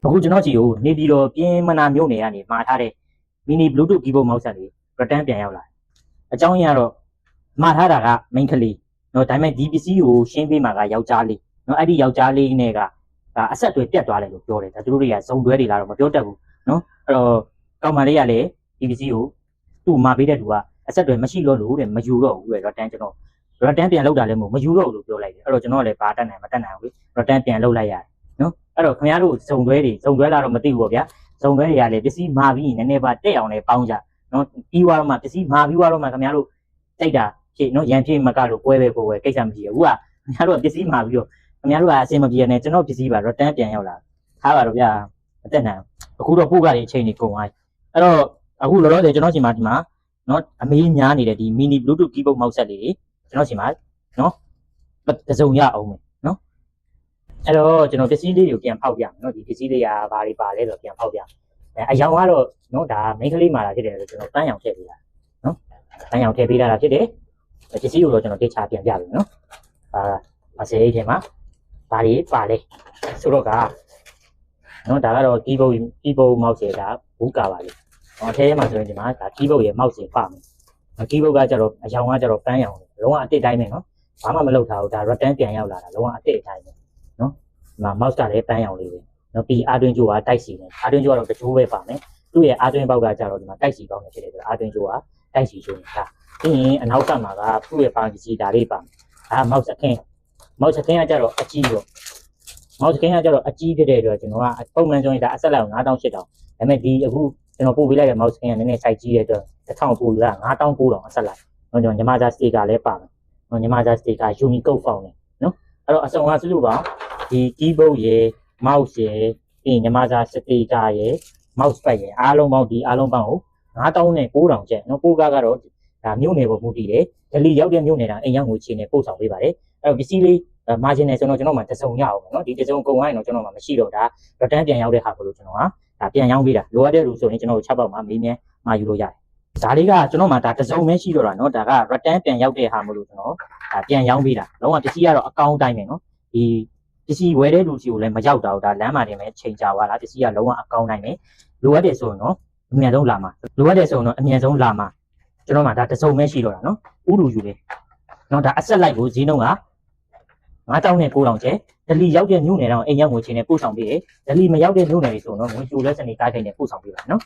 အခုကျွန်တော်ကြည့်ဦးနေပြီးတော့ပြင်းမနာမျိုးနေကနေမှာထားတဲ့မီနီ Bluetooth keyboard mouse လေး return ပြန်ရောက်လာအကြောင်းရင်းကတော့မှာထားတာက main ကလေးနော်ဒါပေမဲ့ဒီပစ္စည်းကိုရှင်းပေးမှာကယောက်ျားလေးနော်အဲ့ဒီယောက်ျားလေးနဲ့ကအဆက်တွေပြတ်သွားတယ်လို့ပြောတယ်ဒါသူတို့တွေကဇုံတွဲတွေလာတော့မပြောတတ်ဘူးနော်အဲ့တော့ကောင်မလေးကလည်းဒီပစ္စည်းကိုသူ့မှာပေးတဲ့သူကအဆက်တွေမရှိတော့လို့တဲ့မယူတော့ဘူးတဲ့ return ကျွန်တော် return ပြန်လုပ်တာလည်းမဟုတ်မယူတော့ဘူးလို့ပြောလိုက်တယ်အဲ့တော့ကျွန်တော်လည်းဘာတတ်နိုင်မတတ်နိုင်ဘူး return ပြန်လုပ်လိုက်ရတယ်နော်အဲ့တော့ခင်ဗျားတို့ဇုံတွဲလာတော့မသိဘူးပေါ့ဗျာဇုံတွဲတွေကလည်းပစ္စည်းမှာပြီးရင်နည်းနည်းပါတက်အောင်လည်းပေါင်းကြနော်ပြီးသွားတော့မှပစ္စည်းမှာပြီးသွားတော့မှခင်ဗျားတို့တိုက်တာဖြစ်နော်ရန်ဖြစ်မကလို့ပွဲပဲကိစ္စမရှိဘူးအခုကခင်ဗျားတို့ကပစ္စည်းမှာပြီးတော့ခင်ဗျားတို့ကအစင်မပြေနဲ့ကျွန်တော်ပစ္စည်းပါ return ပြန်ရောက်လာထားပါတော့ဗျာမတက်နိုင်အခုတော့ပို့ကတွေအချိန်ကြီးကုန်သွားအဲ့တော့အခုလောလောဆယ်ကျွန်တော်ချိန်မှာဒီမှာနော်အမေးများနေတဲ့ဒီ mini bluetooth keyboard mouse လေးတွေကျွန်တော်ချိန်မှာနော်တစုံရအောင်မယ်နော်အဲ့တော့ကျွန်တော်ပစ္စည်းလေးတွေကိုပြန်ဖောက်ပြမယ်နော်ဒီပစ္စည်းလေးကဘာတွေပါလဲဆိုတော့ပြန်ဖောက်ပြအယောင်ကတော့နော်ဒါ main ကလေးမှာလာဖြစ်တယ်ဆိုကျွန်တော်တန်းရောင်ထည့်ပေးတာနော်တန်းရောင်ထည့်ပေးတာဖြစ်တယ်ပစ္စည်းကိုတော့ကျွန်တော်တေချာပြန်ပြပြီနော်အစေးထဲမှာဘာတွေပါလဲဆိုတော့ကနော်ဒါကတော့ keyboard mouse ရဲ့ဒါဘူးကာပါလေအထဲမှာဆိုရင်ဒီမှာဒါ keyboard ရဲ့ mouse ရဲ့ပါမယ် keyboard ကကြတော့အယောင်ကကြတော့ပန်းရောင်လုံးဝအတစ်တိုင်းပဲနော်ဘာမှမလုပ်ထားဘူးဒါ return ပြန်ရောက်လာတာလုံးဝအတစ်အတိုင်းပဲနော်ဒီမှာ mouse ကလည်းပန်းရောင်လေးပဲနော်ပြီးအာတွင်းကြိုးကတိုက်စီနဲ့အာတွင်းကြိုးကတော့တချိုးပဲပါမယ်သူ့ရဲ့အာတွင်းပေါက်ကကြတော့ဒီမှာတိုက်စီပေါက်နေဖြစ်တယ်ဆိုတော့အာတွင်းကြိုးကတိုက်စီကြိုးနေတာပြီးရင်အနောက်ကမှာကသူ့ရဲ့ပါပစ္စည်းဒါလေးပါဒါ mouse အခင်းကကြတော့အကြီးတော့ mouse အခင်းကကြတော့အကြီးဖြစ်တဲ့အတွက်ကျွန်တော်ကပုံမှန်ဆိုရင်ဒါအဆက်လိုက်9800ဒါပေမဲ့ဒီအခုကျွန်တော်ပို့ပေးလိုက်တဲ့ mouse အခင်းကနည်းနည်း size ကြီးတဲ့အတွက်1000ပို့လို့က9900အဆက်လိုက်နော်ကျွန်တော်ညီမသား sticker လည်းပါမယ်နော်ညီမသား sticker Unicode font နဲ့နော်အဲ့တော့အစုံကစုလို့ပါဒီ keyboard ရယ် mouse ရယ်ပြီးညီမသား sticker ရယ် mouse pad ရယ်အားလုံးပေါင်းဒီအားလုံးပေါင်းကို9900ကျပ်နော်ပို့ကတော့ဒါမြို့နယ်ပေါ်မူတည်တယ်ဒလီရောက်တဲ့မြို့နယ်တာအိမ်ရောက်ငွေချေနဲ့ပို့ဆောင်ပေးပါတယ်အဲ့တော့ပစ္စည်းလေးmargin နဲ့ဆိုတော့ကျွန်တော်မှတစုံရအောင်နော်ဒီတစုံကုန်သွားရင်တော့ကျွန်တော်မှမရှိတော့ဒါ return ပြန်ရောက်တဲ့ဟာကိုလို့ကျွန်တော်ကဒါပြန်ရောင်းပေးတာလိုအပ်တဲ့လူဆိုရင်ကျွန်တော်တို့6ပေါက်မှာမေးမြန်းမှာယူလို့ရတယ်ဒါလေးကကျွန်တော်မှဒါတစုံပဲရှိတော့တာနော်ဒါက return ပြန်ရောက်တဲ့ဟာမလို့ကျွန်တော်ဒါပြန်ရောင်းပေးတာလုံးဝပစ္စည်းကတော့အကောင့်တိုင်းပဲနော်ဒီပစ္စည်းဝယ်တဲ့လူစီကိုလည်းမရောက်တာဒါလမ်းမှာတင်ပဲချိန်ကြသွားတာပစ္စည်းကလုံးဝအကောင့်တိုင်းပဲလိုအပ်တယ်ဆိုရင်တော့အမြန်ဆုံးလာမှာလိုအပ်တယ်ဆိုရင်တော့အမြန်ဆုံးလာမှာကျွန်တော်မှဒါတစုံပဲရှိတော့တာနော်ဥလူယူတယ်နော်ဒါအဆက်လိုက်ကိုဈေးနှုန်းက9900ကျဲဒလီရောက်တဲ့မြို့နယ်တော့အိမ်ရောက်ငွေချင်းနဲ့ပို့ဆောင်ပေးတယ်ဒလီမရောက်တဲ့မြို့နယ်တွေဆိုတော့ငွေကျိုးလက်စနေကားထိုင်နဲ့ပို့ဆောင်ပေးပါနော်